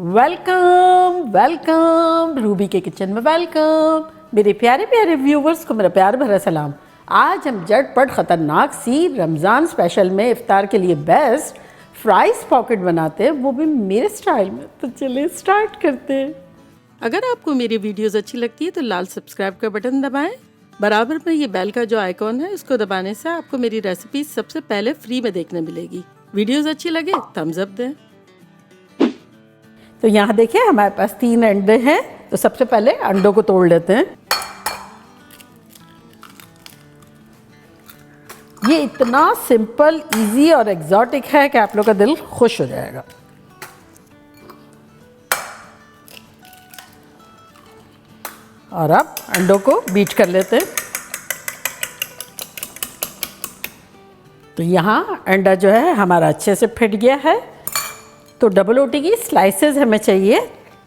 Welcome welcome Ruby के kitchen में welcome. मेरे प्यारे प्यारे व्यूवर्स को मेरा प्यार भरा सलाम। आज हम झटपट ख़तरनाक सी रमज़ान स्पेशल में इफ्तार के लिए बेस्ट फ्राइज़ पॉकेट बनाते हैं, वो भी मेरे स्टाइल में। तो चलिए स्टार्ट करते हैं। अगर आपको मेरी वीडियोस अच्छी लगती है तो लाल सब्सक्राइब का बटन दबाएं। बराबर में ये बेल का जो आइकॉन है इसको दबाने से आपको मेरी रेसिपी सबसे पहले फ्री में देखने मिलेगी। वीडियोस अच्छी लगे थम्स अप दें। तो यहाँ देखिए हमारे पास 3 अंडे हैं, तो सबसे पहले अंडों को तोड़ लेते हैं। ये इतना सिंपल, इजी और एग्जॉटिक है कि आप लोग का दिल खुश हो जाएगा। और अब अंडों को बीट कर लेते हैं। तो यहाँ अंडा जो है हमारा अच्छे से फिट गया है। तो डबल रोटी की स्लाइसेस हमें चाहिए,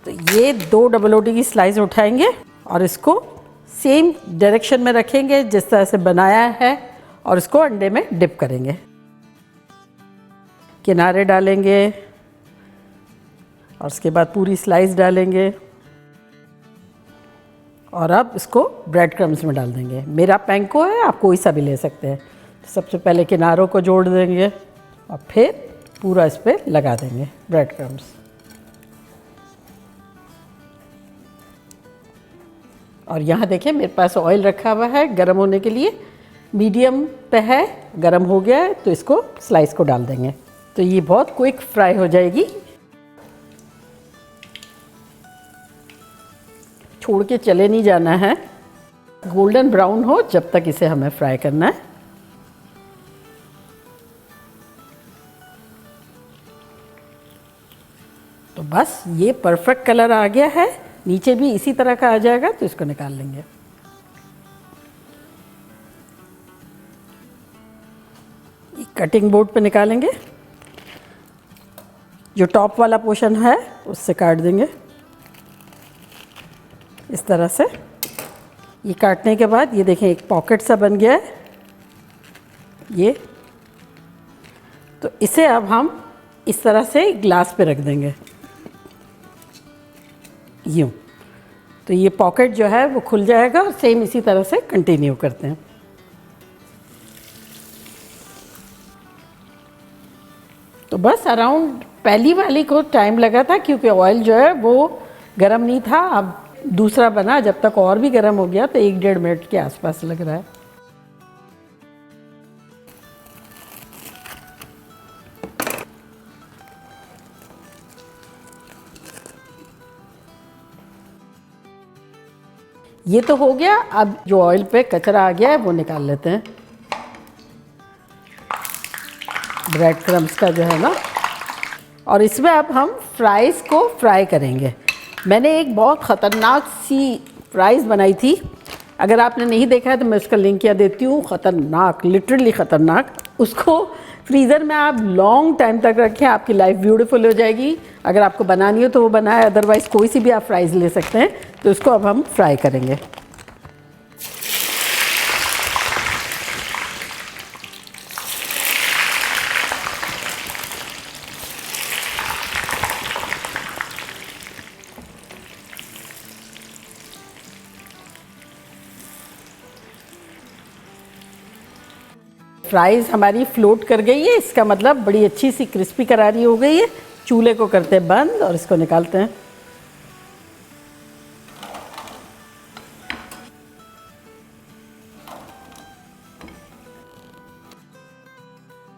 तो ये 2 डबल रोटी की स्लाइस उठाएंगे और इसको सेम डायरेक्शन में रखेंगे जिस तरह से बनाया है, और इसको अंडे में डिप करेंगे। किनारे डालेंगे और उसके बाद पूरी स्लाइस डालेंगे और अब इसको ब्रेड क्रम्स में डाल देंगे। मेरा पैंको है, आप कोई सा भी ले सकते हैं। तो सबसे पहले किनारों को जोड़ देंगे और फिर पूरा इस पर लगा देंगे ब्रेड क्रम्स। और यहाँ देखिए मेरे पास ऑयल रखा हुआ है गरम होने के लिए, मीडियम पे है, गरम हो गया है। तो इसको स्लाइस को डाल देंगे, तो ये बहुत क्विक फ्राई हो जाएगी। छोड़ के चले नहीं जाना है, गोल्डन ब्राउन हो जब तक इसे हमें फ्राई करना है। तो बस ये परफेक्ट कलर आ गया है, नीचे भी इसी तरह का आ जाएगा। तो इसको निकाल लेंगे। कटिंग बोर्ड पे निकालेंगे, जो टॉप वाला पोर्शन है उससे काट देंगे इस तरह से। ये काटने के बाद ये देखें एक पॉकेट सा बन गया है ये। तो इसे अब हम इस तरह से ग्लास पे रख देंगे यूँ। तो ये पॉकेट जो है वो खुल जाएगा और सेम इसी तरह से कंटिन्यू करते हैं। तो बस अराउंड पहली वाली को टाइम लगा था क्योंकि ऑयल जो है वो गर्म नहीं था। अब दूसरा बना, जब तक और भी गर्म हो गया तो 1-1.5 मिनट के आसपास लग रहा है। ये तो हो गया। अब जो ऑयल पे कचरा आ गया है वो निकाल लेते हैं, ब्रेड क्रम्स का जो है ना। और इसमें अब हम फ्राइज़ को फ्राई करेंगे। मैंने एक बहुत ख़तरनाक सी फ्राइज़ बनाई थी, अगर आपने नहीं देखा है तो मैं उसका लिंक यहाँ देती हूँ। ख़तरनाक, लिटरली ख़तरनाक। उसको फ्रीज़र में आप लॉन्ग टाइम तक रखें, आपकी लाइफ ब्यूटीफुल हो जाएगी। अगर आपको बनानी हो तो वो बनाए, अदरवाइज़ कोई सी भी आप फ्राइज़ ले सकते हैं। तो इसको अब हम फ्राई करेंगे। फ्राइज़ हमारी फ्लोट कर गई है, इसका मतलब बड़ी अच्छी सी क्रिस्पी करारी हो गई है। चूल्हे को करते हैं बंद और इसको निकालते हैं।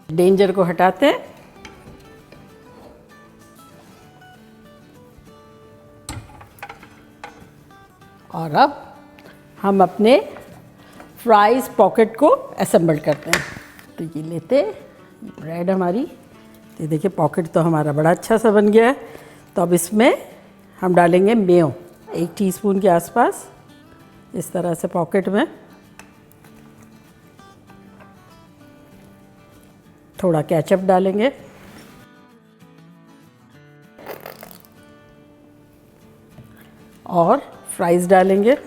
डेंजर को हटाते हैं। और अब हम अपने फ्राइज़ पॉकेट को असेंबल करते हैं। तो ये लेते ब्रेड हमारी, तो देखिए पॉकेट तो हमारा बड़ा अच्छा सा बन गया है। तो अब इसमें हम डालेंगे मेयो 1 टीस्पून के आसपास, इस तरह से पॉकेट में। थोड़ा केचप डालेंगे और फ्राइज़ डालेंगे।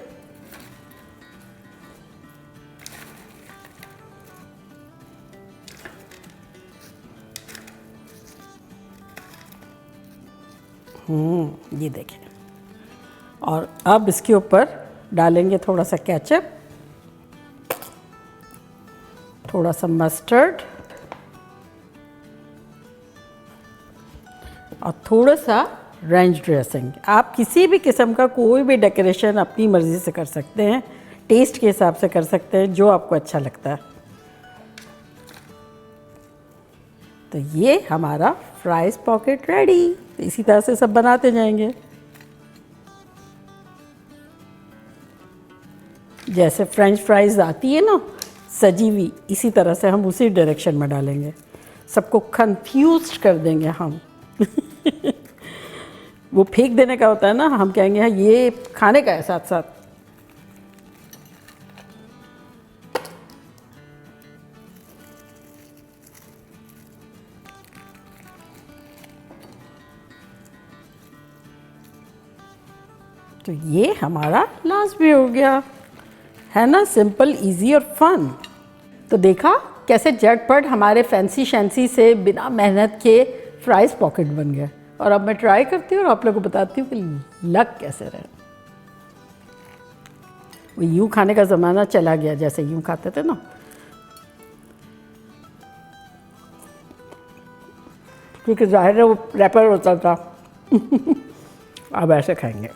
ये देखें। और अब इसके ऊपर डालेंगे थोड़ा सा केचप, थोड़ा सा मस्टर्ड और थोड़ा सा रेंज ड्रेसिंग। आप किसी भी किस्म का कोई भी डेकोरेशन अपनी मर्ज़ी से कर सकते हैं, टेस्ट के हिसाब से कर सकते हैं, जो आपको अच्छा लगता है। तो ये हमारा फ्राइज़ पॉकेट रेडी। तो इसी तरह से सब बनाते जाएंगे। जैसे फ्रेंच फ्राइज़ आती है ना सजी हुई, इसी तरह से हम उसी डायरेक्शन में डालेंगे, सबको कंफ्यूज कर देंगे हम। वो फेंक देने का होता है ना, हम कहेंगे हाँ ये खाने का है साथ साथ। तो ये हमारा लास्ट भी हो गया, है ना, सिंपल, इजी और फन। तो देखा कैसे झटपट हमारे फैंसी शैंसी से बिना मेहनत के फ्राइज़ पॉकेट बन गए। और अब मैं ट्राई करती हूँ और आप लोगों को बताती हूँ कि लग कैसे रहे। वो यूँ खाने का ज़माना चला गया, जैसे यूँ खाते थे ना, क्योंकि ज़ाहिर है वो रैपर होता था। अब ऐसे खाएंगे।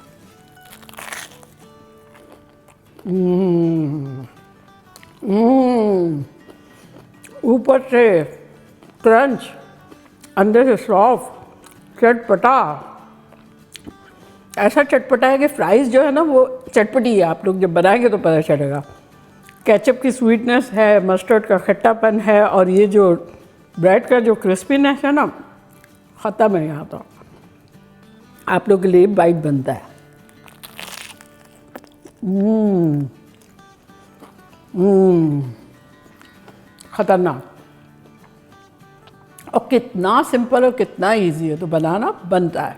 ऊपर से क्रंच, अंदर से सॉफ्ट, चटपटा। ऐसा चटपटा है कि फ्राइज़ जो है ना वो चटपटी है, आप लोग जब बनाएंगे तो पता चलेगा। केचप की स्वीटनेस है, मस्टर्ड का खट्टापन है, और ये जो ब्रेड का जो क्रिस्पीनेस है ना, ख़त्म है यहाँ तो। आप लोग के लिए बाइट बनता है। ख़तरनाक। और कितना सिंपल और कितना इजी है, तो बनाना बनता है।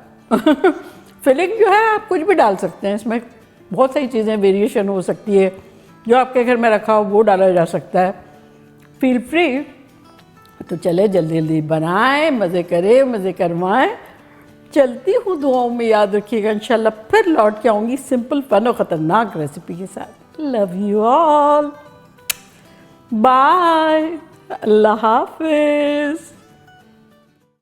फिलिंग जो है आप कुछ भी डाल सकते हैं, इसमें बहुत सारी चीज़ें वेरिएशन हो सकती है, जो आपके घर में रखा हो वो डाला जा सकता है। Feel free. तो चले जल्दी जल्दी बनाएं, मज़े करें, मज़े करवाएं। चलती हूँ, दुआओं में याद रखिएगा। इंशाल्लाह फिर लौट के आऊँगी सिंपल, फन और ख़तरनाक रेसिपी के साथ। लव यू ऑल, बाय, अल्लाह हाफिज़।